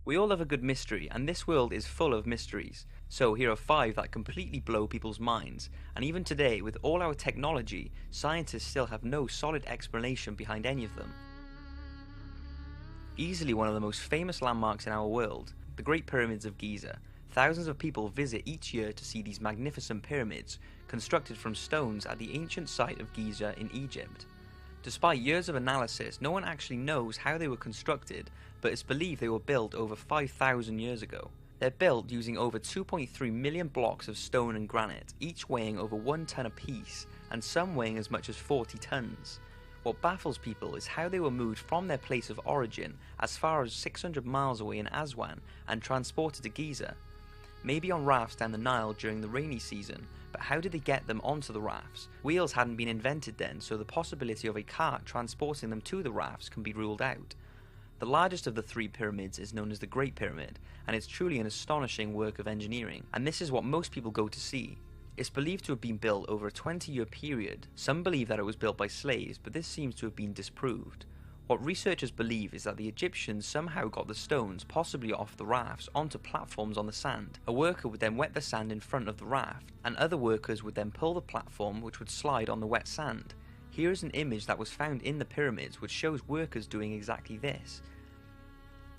We all love a good mystery, and this world is full of mysteries. So here are 5 that completely blow people's minds, and even today, with all our technology, scientists still have no solid explanation behind any of them. Easily one of the most famous landmarks in our world, the Great Pyramids of Giza. Thousands of people visit each year to see these magnificent pyramids, constructed from stones at the ancient site of Giza in Egypt. Despite years of analysis, no one actually knows how they were constructed, but it's believed they were built over 5,000 years ago. They're built using over 2.3 million blocks of stone and granite, each weighing over 1 ton apiece, and some weighing as much as 40 tons. What baffles people is how they were moved from their place of origin as far as 600 miles away in Aswan and transported to Giza. Maybe on rafts down the Nile during the rainy season, but how did they get them onto the rafts? Wheels hadn't been invented then, so the possibility of a cart transporting them to the rafts can be ruled out. The largest of the 3 pyramids is known as the Great Pyramid, and it's truly an astonishing work of engineering, and this is what most people go to see. It's believed to have been built over a 20-year period. Some believe that it was built by slaves, but this seems to have been disproved. What researchers believe is that the Egyptians somehow got the stones, possibly off the rafts, onto platforms on the sand. A worker would then wet the sand in front of the raft, and other workers would then pull the platform, which would slide on the wet sand. Here is an image that was found in the pyramids which shows workers doing exactly this.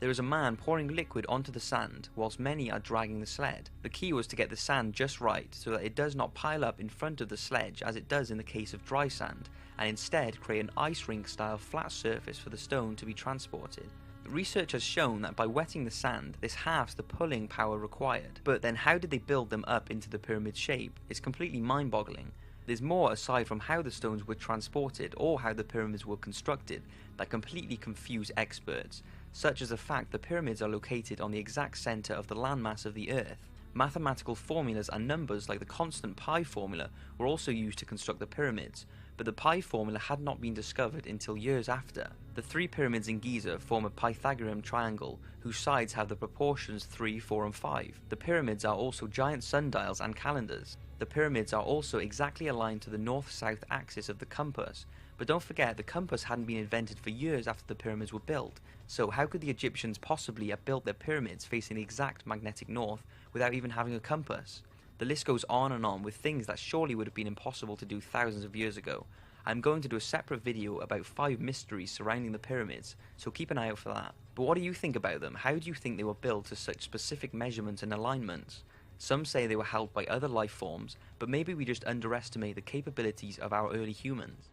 There is a man pouring liquid onto the sand, whilst many are dragging the sled. The key was to get the sand just right, so that it does not pile up in front of the sledge as it does in the case of dry sand, and instead create an ice rink style flat surface for the stone to be transported. Research has shown that by wetting the sand, this halves the pulling power required. But then how did they build them up into the pyramid shape? It's completely mind-boggling. There's more aside from how the stones were transported or how the pyramids were constructed that completely confuse experts, such as the fact the pyramids are located on the exact center of the landmass of the Earth. Mathematical formulas and numbers like the constant pi formula were also used to construct the pyramids, but the pi formula had not been discovered until years after. The 3 pyramids in Giza form a Pythagorean triangle whose sides have the proportions 3, 4 and 5. The pyramids are also giant sundials and calendars. The pyramids are also exactly aligned to the north-south axis of the compass, but don't forget the compass hadn't been invented for years after the pyramids were built, so how could the Egyptians possibly have built their pyramids facing the exact magnetic north without even having a compass? The list goes on and on with things that surely would have been impossible to do thousands of years ago. I'm going to do a separate video about 5 mysteries surrounding the pyramids, so keep an eye out for that. But what do you think about them? How do you think they were built to such specific measurements and alignments? Some say they were held by other life forms, but maybe we just underestimate the capabilities of our early humans.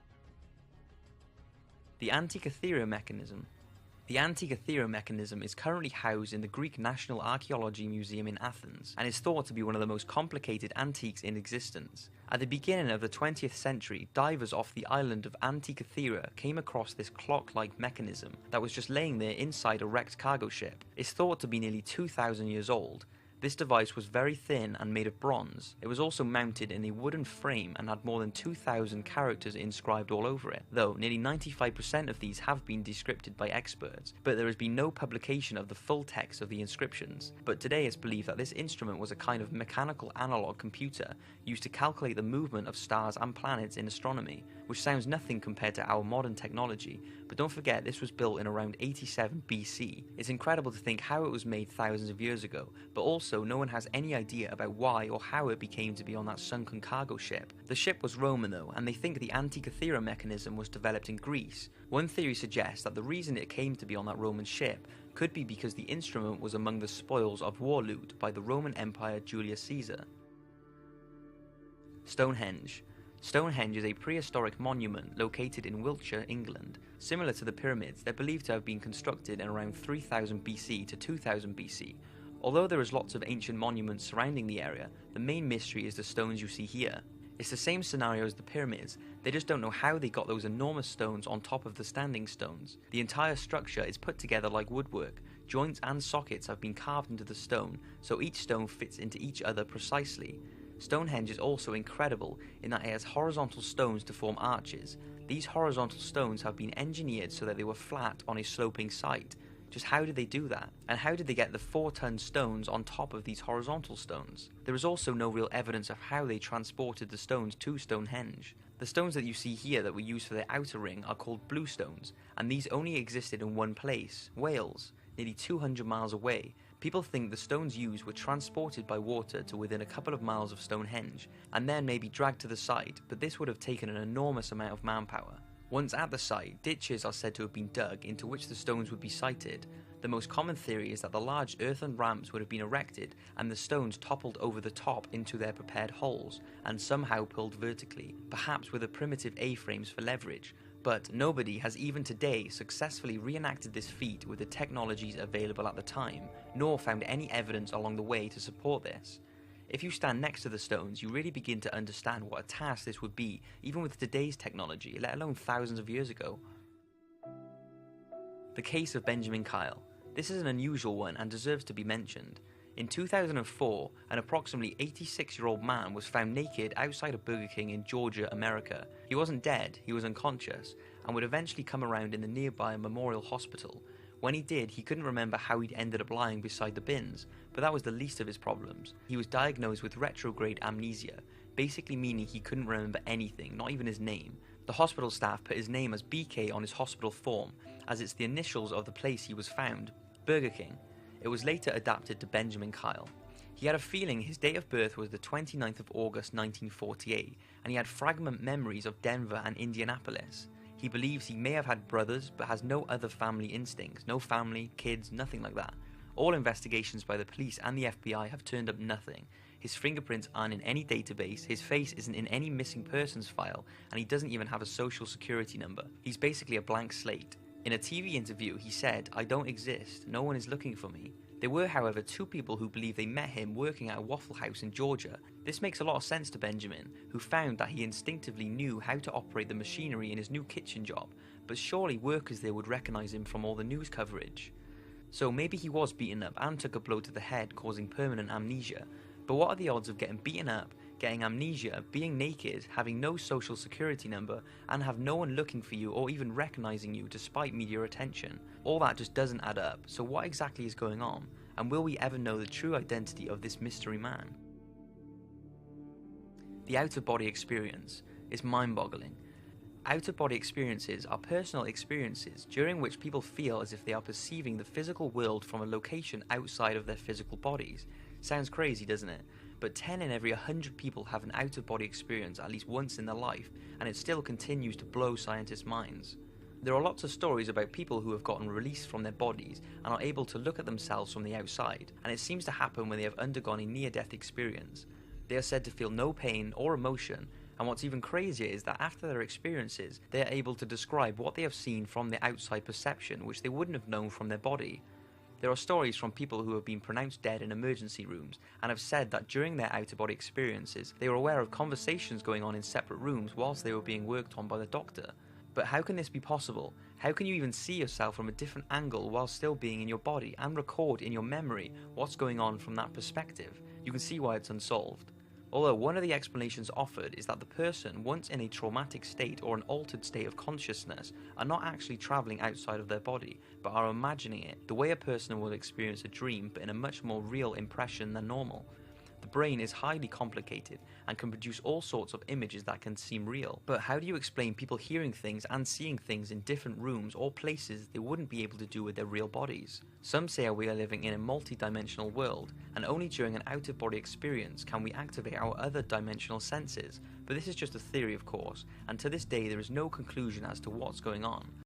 The Antikythera mechanism. The Antikythera mechanism is currently housed in the Greek National Archaeology Museum in Athens, and is thought to be one of the most complicated antiques in existence. At the beginning of the 20th century, divers off the island of Antikythera came across this clock-like mechanism that was just laying there inside a wrecked cargo ship. It's thought to be nearly 2,000 years old. This device was very thin and made of bronze. It was also mounted in a wooden frame and had more than 2,000 characters inscribed all over it, though nearly 95% of these have been descripted by experts, but there has been no publication of the full text of the inscriptions. But today it's believed that this instrument was a kind of mechanical analog computer used to calculate the movement of stars and planets in astronomy, which sounds nothing compared to our modern technology, but don't forget this was built in around 87 BC. It's incredible to think how it was made thousands of years ago, but also no one has any idea about why or how it became to be on that sunken cargo ship. The ship was Roman though, and they think the Antikythera mechanism was developed in Greece. One theory suggests that the reason it came to be on that Roman ship could be because the instrument was among the spoils of war loot by the Roman Empire Julius Caesar. Stonehenge. Stonehenge is a prehistoric monument located in Wiltshire, England. Similar to the pyramids, they're believed to have been constructed in around 3000 BC to 2000 BC. Although there is lots of ancient monuments surrounding the area, the main mystery is the stones you see here. It's the same scenario as the pyramids, they just don't know how they got those enormous stones on top of the standing stones. The entire structure is put together like woodwork. Joints and sockets have been carved into the stone, so each stone fits into each other precisely. Stonehenge is also incredible in that it has horizontal stones to form arches. These horizontal stones have been engineered so that they were flat on a sloping site. Just how did they do that? And how did they get the 4-ton stones on top of these horizontal stones? There is also no real evidence of how they transported the stones to Stonehenge. The stones that you see here that were used for the outer ring are called blue stones, and these only existed in one place, Wales, nearly 200 miles away. People think the stones used were transported by water to within a couple of miles of Stonehenge, and then maybe dragged to the site, but this would have taken an enormous amount of manpower. Once at the site, ditches are said to have been dug into which the stones would be sited. The most common theory is that the large earthen ramps would have been erected and the stones toppled over the top into their prepared holes and somehow pulled vertically, perhaps with a primitive A-frames for leverage. But nobody has even today successfully reenacted this feat with the technologies available at the time, nor found any evidence along the way to support this. If you stand next to the stones, you really begin to understand what a task this would be, even with today's technology, let alone thousands of years ago. The case of Benjamin Kyle. This is an unusual one and deserves to be mentioned. In 2004, an approximately 86-year-old man was found naked outside a Burger King in Georgia, America. He wasn't dead, he was unconscious, and would eventually come around in the nearby Memorial Hospital. When he did, he couldn't remember how he'd ended up lying beside the bins, but that was the least of his problems. He was diagnosed with retrograde amnesia, basically meaning he couldn't remember anything, not even his name. The hospital staff put his name as BK on his hospital form, as it's the initials of the place he was found, Burger King. It was later adapted to Benjamin Kyle. He had a feeling his date of birth was the 29th of August 1948, and he had fragment memories of Denver and Indianapolis. He believes he may have had brothers, but has no other family instincts, no family, kids, nothing like that. All investigations by the police and the FBI have turned up nothing. His fingerprints aren't in any database, his face isn't in any missing persons file, and he doesn't even have a social security number. He's basically a blank slate. In a TV interview, he said, "I don't exist, no one is looking for me." There were, however, two people who believe they met him working at a Waffle House in Georgia. This makes a lot of sense to Benjamin, who found that he instinctively knew how to operate the machinery in his new kitchen job, but surely workers there would recognize him from all the news coverage. So maybe he was beaten up and took a blow to the head, causing permanent amnesia. But what are the odds of getting beaten up, getting amnesia, being naked, having no social security number, and have no one looking for you or even recognizing you despite media attention? All that just doesn't add up, so what exactly is going on? And will we ever know the true identity of this mystery man? The out-of-body experience is mind-boggling. Out-of-body experiences are personal experiences during which people feel as if they are perceiving the physical world from a location outside of their physical bodies. Sounds crazy, doesn't it? But 10 in every 100 people have an out-of-body experience at least once in their life, and it still continues to blow scientists' minds. There are lots of stories about people who have gotten released from their bodies and are able to look at themselves from the outside, and it seems to happen when they have undergone a near-death experience. They are said to feel no pain or emotion, and what's even crazier is that after their experiences, they are able to describe what they have seen from the outside perception, which they wouldn't have known from their body. There are stories from people who have been pronounced dead in emergency rooms and have said that during their out-of-body experiences, they were aware of conversations going on in separate rooms whilst they were being worked on by the doctor. But how can this be possible? How can you even see yourself from a different angle while still being in your body and record in your memory what's going on from that perspective? You can see why it's unsolved. Although one of the explanations offered is that the person, once in a traumatic state or an altered state of consciousness, are not actually travelling outside of their body, but are imagining it, the way a person will experience a dream but in a much more real impression than normal. The brain is highly complicated and can produce all sorts of images that can seem real. But how do you explain people hearing things and seeing things in different rooms or places they wouldn't be able to do with their real bodies? Some say we are living in a multi-dimensional world, and only during an out-of-body experience can we activate our other dimensional senses. But this is just a theory, of course, and to this day there is no conclusion as to what's going on.